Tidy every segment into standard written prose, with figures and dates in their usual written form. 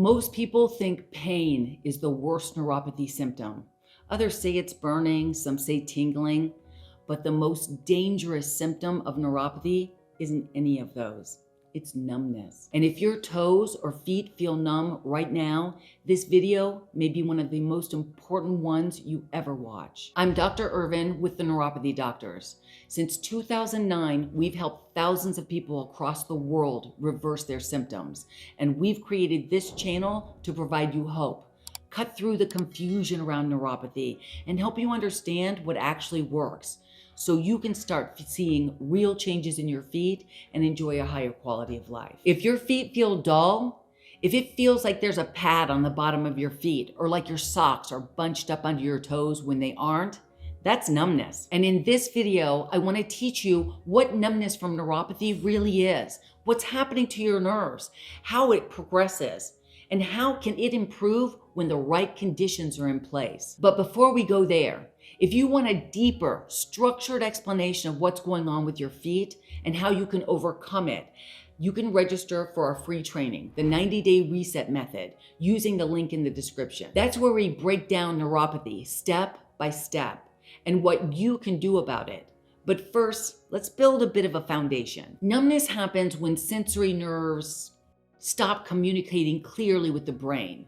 Most people think pain is the worst neuropathy symptom. Others say it's burning, some say tingling, but the most dangerous symptom of neuropathy isn't any of those. It's numbness. And if your toes or feet feel numb right now, this video may be one of the most important ones you ever watch. I'm Dr. Irven with the Neuropathy Doctors. Since 2009, we've helped thousands of people across the world reverse their symptoms. And we've created this channel to provide you hope, cut through the confusion around neuropathy, and help you understand what actually works, so you can start seeing real changes in your feet and enjoy a higher quality of life. If your feet feel dull, if it feels like there's a pad on the bottom of your feet, or like your socks are bunched up under your toes when they aren't, that's numbness. And in this video, I want to teach you what numbness from neuropathy really is, what's happening to your nerves, how it progresses, and how can it improve when the right conditions are in place. But before we go there, if you want a deeper, structured explanation of what's going on with your feet and how you can overcome it, you can register for our free training, the 90-day reset method, using the link in the description. That's where we break down neuropathy step by step and what you can do about it. But first, let's build a bit of a foundation. Numbness happens when sensory nerves stop communicating clearly with the brain.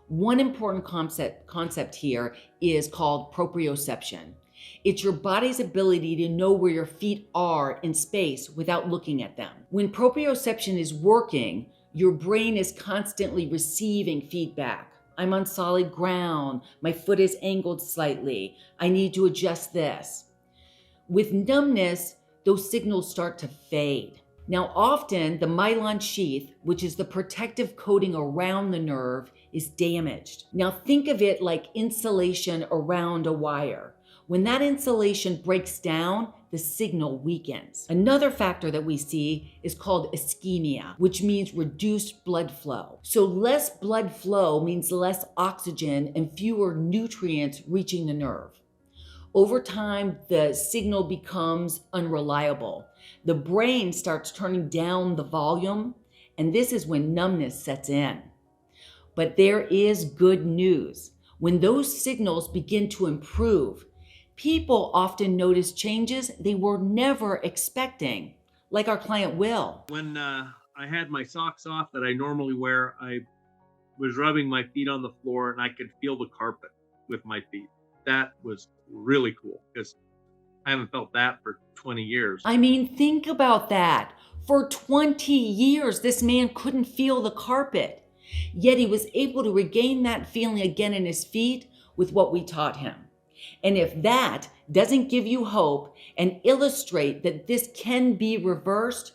One important concept here is called proprioception. It's your body's ability to know where your feet are in space without looking at them. When proprioception is working, your brain is constantly receiving feedback. I'm on solid ground. My foot is angled slightly. I need to adjust this. With numbness, those signals start to fade. Now, often the myelin sheath, which is the protective coating around the nerve, is damaged. Now think of it like insulation around a wire. When that insulation breaks down, the signal weakens. Another factor that we see is called ischemia, which means reduced blood flow. So less blood flow means less oxygen and fewer nutrients reaching the nerve. Over time, the signal becomes unreliable. The brain starts turning down the volume, and this is when numbness sets in. But there is good news. When those signals begin to improve, people often notice changes they were never expecting, like our client Will. When I had my socks off that I normally wear, I was rubbing my feet on the floor and I could feel the carpet with my feet. That was really cool because I haven't felt that for 20 years. I mean, think about that. For 20 years, this man couldn't feel the carpet. Yet he was able to regain that feeling again in his feet with what we taught him. And if that doesn't give you hope and illustrate that this can be reversed,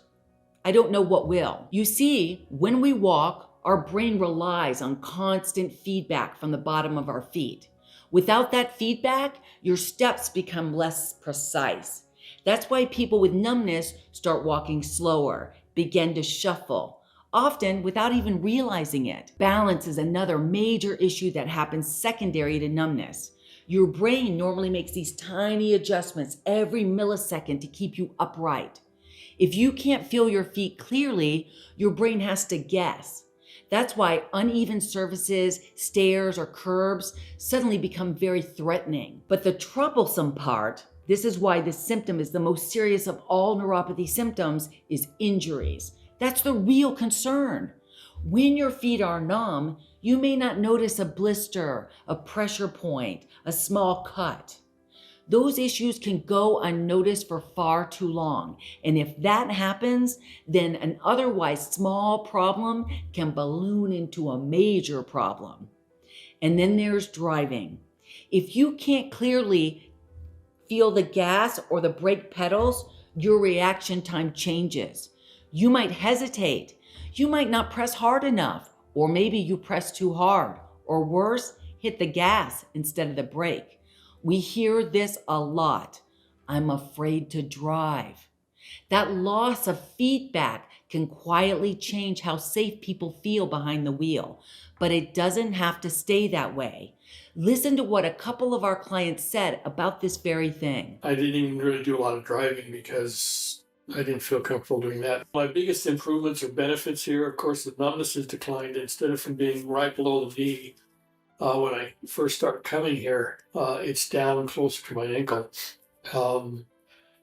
I don't know what will. You see, when we walk, our brain relies on constant feedback from the bottom of our feet. Without that feedback, your steps become less precise. That's why people with numbness start walking slower, begin to shuffle, often without even realizing it. Balance is another major issue that happens secondary to numbness. Your brain normally makes these tiny adjustments every millisecond to keep you upright. If you can't feel your feet clearly, your brain has to guess. That's why uneven surfaces, stairs, or curbs suddenly become very threatening. But the troublesome part, this is why this symptom is the most serious of all neuropathy symptoms, is injuries. That's the real concern. When your feet are numb, you may not notice a blister, a pressure point, a small cut. Those issues can go unnoticed for far too long. And if that happens, then an otherwise small problem can balloon into a major problem. And then there's driving. If you can't clearly feel the gas or the brake pedals, your reaction time changes. You might hesitate. You might not press hard enough, or maybe you press too hard, or worse, hit the gas instead of the brake. We hear this a lot. I'm afraid to drive. That loss of feedback can quietly change how safe people feel behind the wheel, but it doesn't have to stay that way. Listen to what a couple of our clients said about this very thing. I didn't even really do a lot of driving because I didn't feel comfortable doing that. My biggest improvements or benefits here, of course, the numbness has declined. Instead of from being right below the knee, when I first started coming here, it's down closer to my ankle.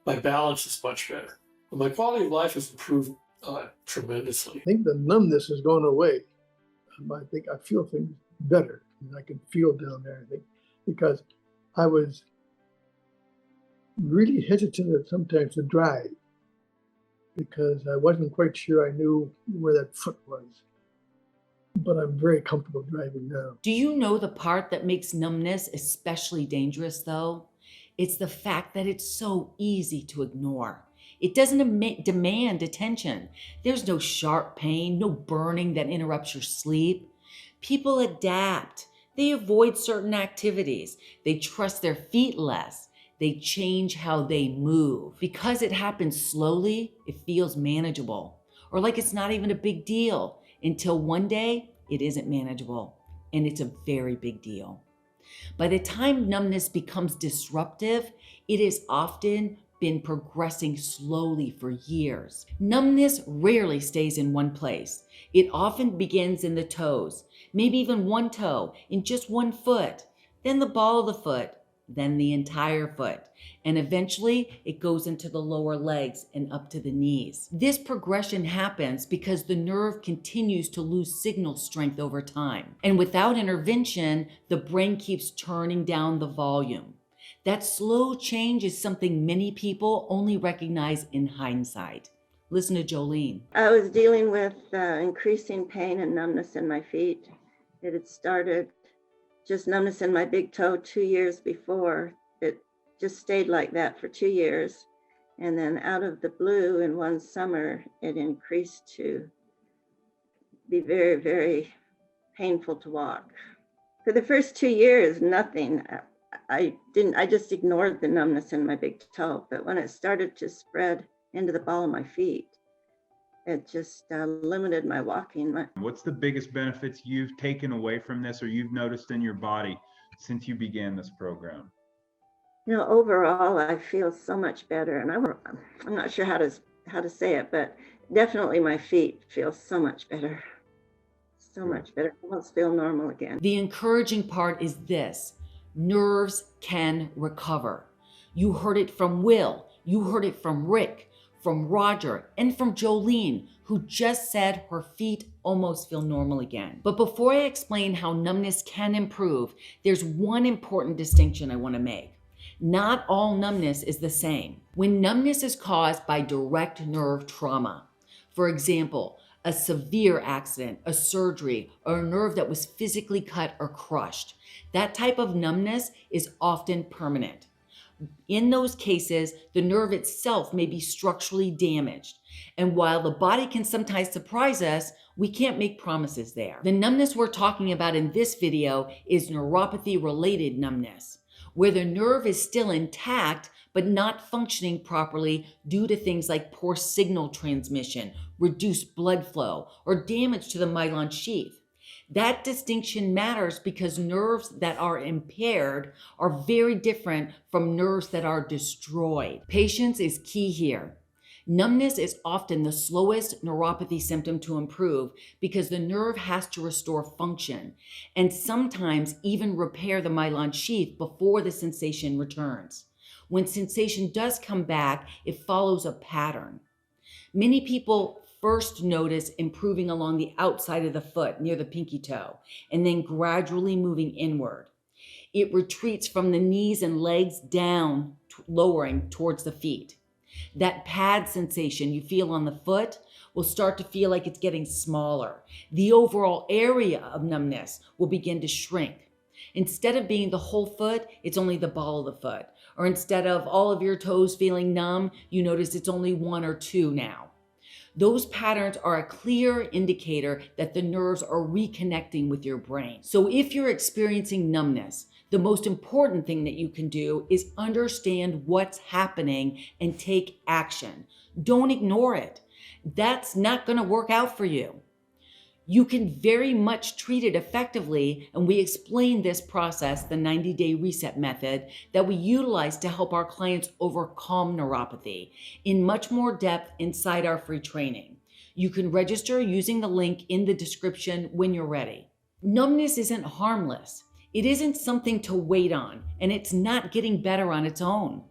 My balance is much better. My quality of life has improved tremendously. I think the numbness has gone away. I feel things better. I can feel down there, I think, because I was really hesitant sometimes to drive because I wasn't quite sure I knew where that foot was. But I'm very comfortable driving now. Do you know the part that makes numbness especially dangerous, though? It's the fact that it's so easy to ignore. It doesn't demand attention. There's no sharp pain, no burning that interrupts your sleep. People adapt. They avoid certain activities. They trust their feet less. They change how they move. Because it happens slowly, it feels manageable, or like it's not even a big deal, until one day it isn't manageable, and it's a very big deal. By the time numbness becomes disruptive, it has often been progressing slowly for years. Numbness rarely stays in one place. It often begins in the toes, maybe even one toe, in just one foot, then the ball of the foot, then the entire foot, and eventually it goes into the lower legs and up to the knees. This progression happens because the nerve continues to lose signal strength over time. And without intervention, the brain keeps turning down the volume. That slow change is something many people only recognize in hindsight. Listen to Jolene. I was dealing with increasing pain and numbness in my feet. It had started just numbness in my big toe 2 years before. It just stayed like that for 2 years. And then out of the blue in one summer, it increased to be very, very painful to walk. For the first 2 years, nothing. I just ignored the numbness in my big toe. But when it started to spread into the ball of my feet, it just limited my walking. What's the biggest benefits you've taken away from this or you've noticed in your body since you began this program? Overall, I feel so much better. And I'm not sure how to say it, but definitely my feet feel so much better. So much better. I almost feel normal again. The encouraging part is this: nerves can recover. You heard it from Will, you heard it from Rick, from Roger, and from Jolene, who just said her feet almost feel normal again. But before I explain how numbness can improve, there's one important distinction I want to make. Not all numbness is the same. When numbness is caused by direct nerve trauma, for example, a severe accident, a surgery, or a nerve that was physically cut or crushed, that type of numbness is often permanent. In those cases, the nerve itself may be structurally damaged. And while the body can sometimes surprise us, we can't make promises there. The numbness we're talking about in this video is neuropathy-related numbness, where the nerve is still intact but not functioning properly due to things like poor signal transmission, reduced blood flow, or damage to the myelin sheath. That distinction matters because nerves that are impaired are very different from nerves that are destroyed. Patience is key here. Numbness is often the slowest neuropathy symptom to improve because the nerve has to restore function and sometimes even repair the myelin sheath before the sensation returns. When sensation does come back, it follows a pattern. Many people first notice improving along the outside of the foot near the pinky toe, and then gradually moving inward. It retreats from the knees and legs down, lowering towards the feet. That pad sensation you feel on the foot will start to feel like it's getting smaller. The overall area of numbness will begin to shrink. Instead of being the whole foot, it's only the ball of the foot. Or instead of all of your toes feeling numb, you notice it's only one or two now. Those patterns are a clear indicator that the nerves are reconnecting with your brain. So if you're experiencing numbness, the most important thing that you can do is understand what's happening and take action. Don't ignore it. That's not going to work out for you. You can very much treat it effectively, and we explain this process, the 90-day reset method, that we utilize to help our clients overcome neuropathy in much more depth inside our free training. You can register using the link in the description when you're ready. Numbness isn't harmless. It isn't something to wait on, and it's not getting better on its own.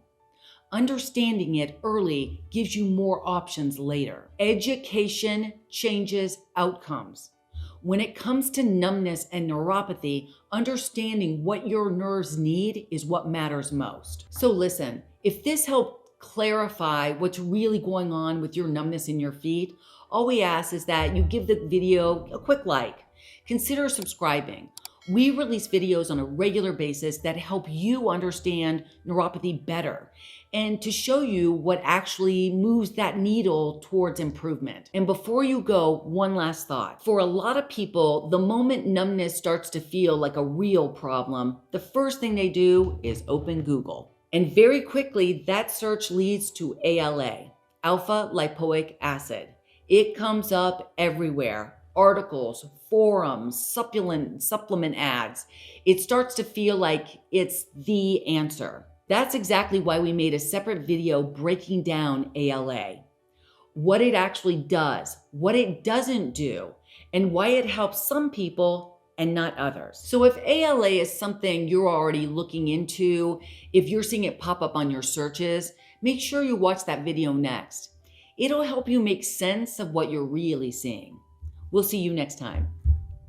Understanding it early gives you more options later. Education changes outcomes. When it comes to numbness and neuropathy, understanding what your nerves need is what matters most. So listen, if this helped clarify what's really going on with your numbness in your feet, all we ask is that you give the video a quick like. Consider subscribing. We release videos on a regular basis that help you understand neuropathy better and to show you what actually moves that needle towards improvement. And before you go, one last thought. For a lot of people, the moment numbness starts to feel like a real problem, the first thing they do is open Google. And very quickly, that search leads to ALA, alpha lipoic acid. It comes up everywhere. Articles, forums, supplement ads. It starts to feel like it's the answer. That's exactly why we made a separate video breaking down ALA, what it actually does, what it doesn't do, and why it helps some people and not others. So if ALA is something you're already looking into, if you're seeing it pop up on your searches, make sure you watch that video next. It'll help you make sense of what you're really seeing. We'll see you next time.